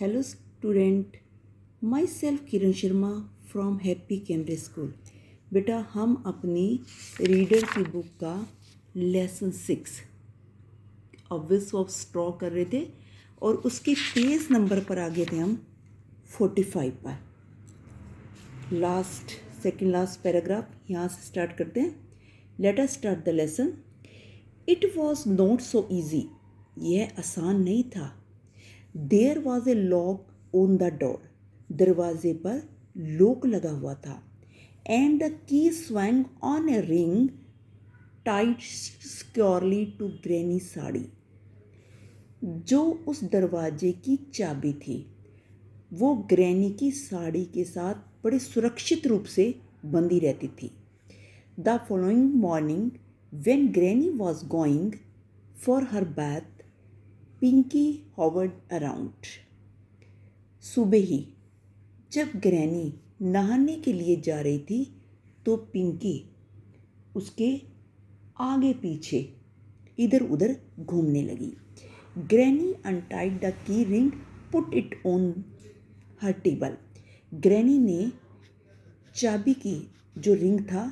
Hello student, my self Kiran Sharma from happy Cambridge school. बेटा हम अपनी रीडर की बुक का लेसन 6 ऑब्वियस ऑफ स्ट्रॉ कर रहे थे और उसके पेज नंबर पर आ गए थे हम 45 पर। सेकंड लास्ट पैराग्राफ यहाँ से स्टार्ट करते हैं। Let us start the lesson. It was not so easy, यह आसान नहीं था। There was a lock on the door, दरवाजे पर लॉक लगा हुआ था। And the key swung on a ring tied securely to granny sari. जो उस दरवाजे की चाबी थी वो ग्रैनी की साड़ी के साथ बड़े सुरक्षित रूप से बंधी रहती थी। The following morning when granny was going for her bath Pinky hovered around. सुबह ही जब ग्रैनी नहाने के लिए जा रही थी तो पिंकी उसके आगे पीछे इधर उधर घूमने लगी। Granny untied the key ring, put it on her table. Granny ने चाबी की जो रिंग था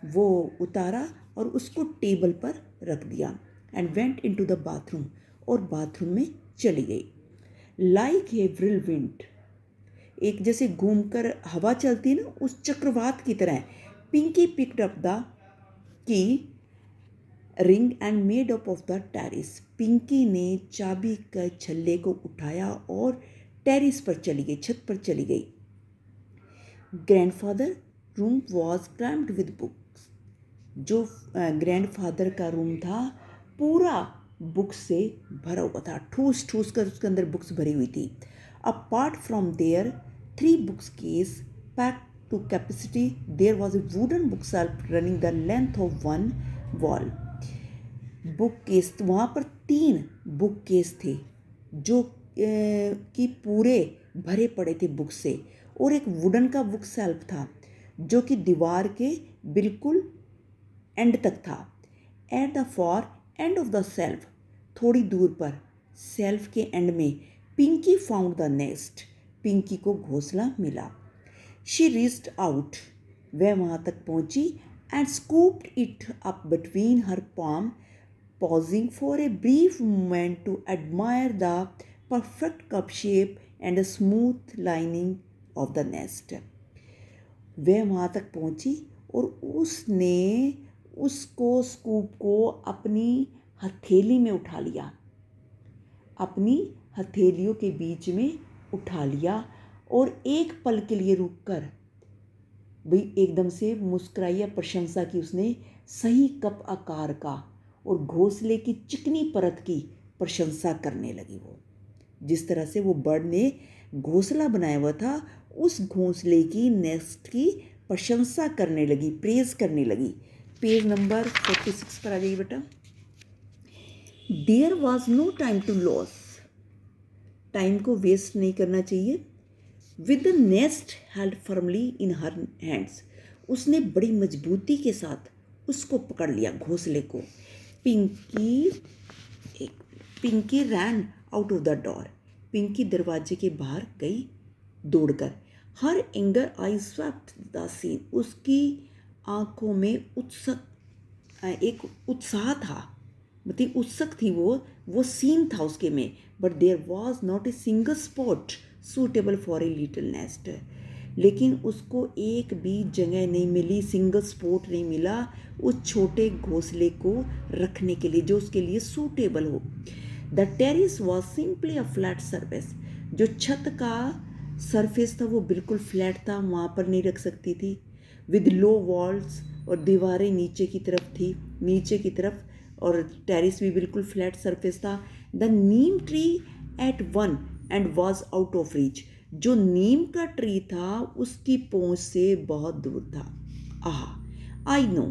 वो उतारा और उसको टेबल पर रख दिया। And went into the bathroom, और बाथरूम में चली गई। लाइक ए व्हिरलविंड, एक जैसे घूमकर हवा चलती है ना, उस चक्रवात की तरह Pinky picked up the key ring and made up of the terrace. Pinky ने चाबी के छल्ले को उठाया और टेरिस पर चली गई, छत पर चली गई। Grandfather room was crammed with books. जो ग्रैंडफादर का रूम था पूरा बुक्स से भरा हुआ था, ठूस ठूस कर उसके अंदर बुक्स भरी हुई थी। Apart from there 3 books case packed to capacity, there was a wooden book shelf running the length of one wall. Book case, वहाँ पर 3 बुक केस थे जो कि पूरे भरे पड़े थे बुक से, और एक वुडन का बुक शेल्फ था जो कि दीवार के बिल्कुल एंड तक था। At the far end of the shelf, थोड़ी दूर पर सेल्फ के एंड में, Pinky found the nest, Pinky को घोंसला मिला। शी रीच्ड आउट, वह वहाँ तक पहुँची। And scooped it up between her palm, pausing for a brief moment to admire the perfect cup shape and the smooth lining of the nest. वह वहाँ तक पहुँची और उसने उसको स्कूप को अपनी हथेली में उठा लिया, अपनी हथेलियों के बीच में उठा लिया, और एक पल के लिए रुककर भाई एकदम से मुस्कुराई या प्रशंसा की उसने सही कप आकार का और घोंसले की चिकनी परत की प्रशंसा करने लगी। वो जिस तरह से वो बर्ड ने घोंसला बनाया हुआ था उस घोंसले की नेस्ट की प्रशंसा करने लगी, प्रेज करने लगी। पेज नंबर 46 पर आ जाइए बेटा। There was no time to lose, time को वेस्ट नहीं करना चाहिए। With the nest held firmly in her hands, उसने बड़ी मजबूती के साथ उसको पकड़ लिया, घोंसले को। Pinky ran out of the door, Pinky दरवाजे के बाहर गई दौड़कर। Her anger eye swept the scene, उसकी आंखों में एक उत्साह था, मतलब उत्सुक थी वो सीन था उसके में। But there was not a single spot suitable for a little nest, लेकिन उसको एक भी जगह नहीं मिली, सिंगल स्पॉट नहीं मिला उस छोटे घोंसले को रखने के लिए जो उसके लिए सूटेबल हो। The terrace was simply a flat surface, जो छत का सरफेस था वो बिल्कुल फ्लैट था, वहाँ पर नहीं रख सकती थी। विद लो वॉल्स, और दीवारें नीचे की तरफ थी, नीचे की तरफ, और टेरिस भी बिल्कुल फ्लैट सरफेस था। The Neem tree eight one and was out of reach, जो नीम का ट्री था उसकी पहुँच से बहुत दूर था। आह, आई नो,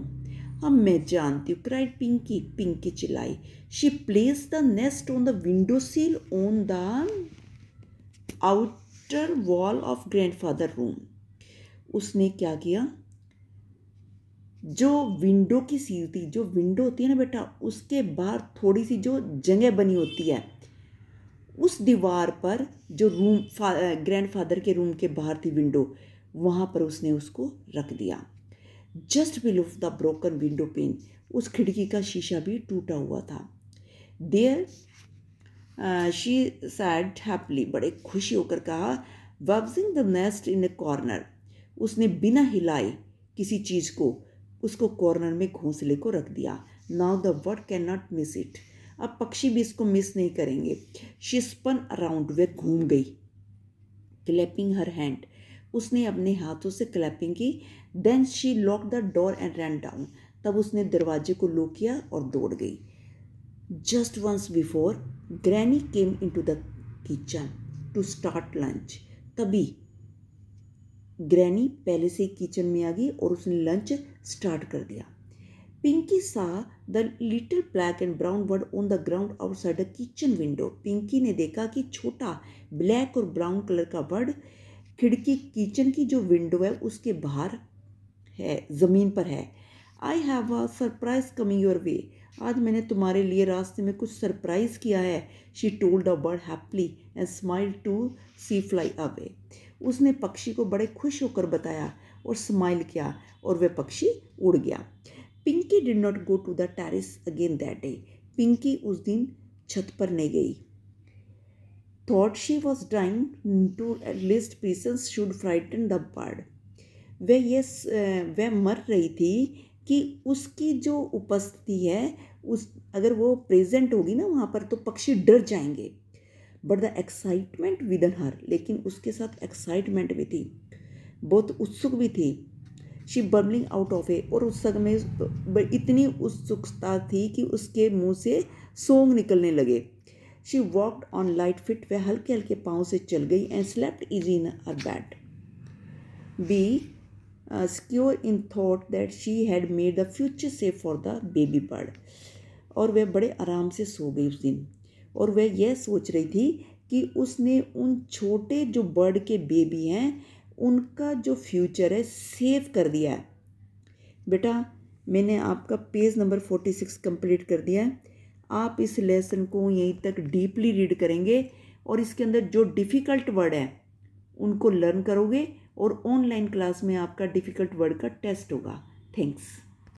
अब मैं जानती हूँ, क्राइड पिंकी, पिंकी चिल्लाई। She place the nest on the window sill on the outer wall of grandfather room. उसने क्या किया, जो विंडो की सील थी, जो विंडो होती है ना बेटा, उसके बाहर थोड़ी सी जो जगह बनी होती है उस दीवार पर जो ग्रैंडफादर के रूम के बाहर थी विंडो, वहाँ पर उसने उसको रख दिया। Just below the broken window pane, उस खिड़की का शीशा भी टूटा हुआ था। देयर शी सैड हैप्पीली, बड़े खुशी होकर कहा, wedging the nest in a corner, उसने बिना हिलाए किसी चीज़ को उसको कॉर्नर में घोंसले को रख दिया। Now the bird can not miss it, अब पक्षी भी इसको मिस नहीं करेंगे। शी स्पन अराउंड, वे घूम गई। क्लैपिंग हर हैंड, उसने अपने हाथों से क्लैपिंग की। Then she lock the door and ran down, तब उसने दरवाजे को लॉक किया और दौड़ गई। Just once before granny came in to the kitchen to start lunch, तभी ग्रैनी पहले से किचन में आ गई और उसने लंच स्टार्ट कर दिया। Pinky saw the little black and brown bird on the ground outside the kitchen window, Pinky ने देखा कि छोटा ब्लैक और ब्राउन कलर का बर्ड खिड़की किचन की जो विंडो है उसके बाहर है, ज़मीन पर है। I have a surprise coming your way, आज मैंने तुम्हारे लिए रास्ते में कुछ सरप्राइज किया है। She told the bird happily and smile to see fly away, उसने पक्षी को बड़े खुश होकर बताया और स्माइल किया और वह पक्षी उड़ गया। Pinky did not go to the terrace again that day, Pinky उस दिन छत पर नहीं गई। Thought she was trying to lest pigeons should frighten the bird, वह मर रही थी कि उसकी जो उपस्थिति है उस अगर वो प्रेजेंट होगी ना वहाँ पर तो पक्षी डर जाएंगे। But the excitement within her, लेकिन उसके साथ एक्साइटमेंट भी थी, बहुत उत्सुक भी थी। शी बबलिंग आउट ऑफ ए, और उस समय इतनी उत्सुकता थी कि उसके मुंह से सॉन्ग निकलने लगे। She walked on light feet, वह हल्के हल्के पाँव से चल गई and slept easy in her bed. Be secure in thought that she had made the future safe for the baby bird, और वह बड़े आराम से सो गई उस दिन, और वह यह सोच रही थी कि उसने उन छोटे जो बर्ड के बेबी हैं उनका जो फ्यूचर है सेव कर दिया है। बेटा मैंने आपका पेज नंबर 46 कंप्लीट कर दिया है। आप इस लेसन को यहीं तक डीपली रीड करेंगे और इसके अंदर जो डिफ़िकल्ट वर्ड है उनको लर्न करोगे और ऑनलाइन क्लास में आपका डिफ़िकल्ट वर्ड का टेस्ट होगा। थैंक्स।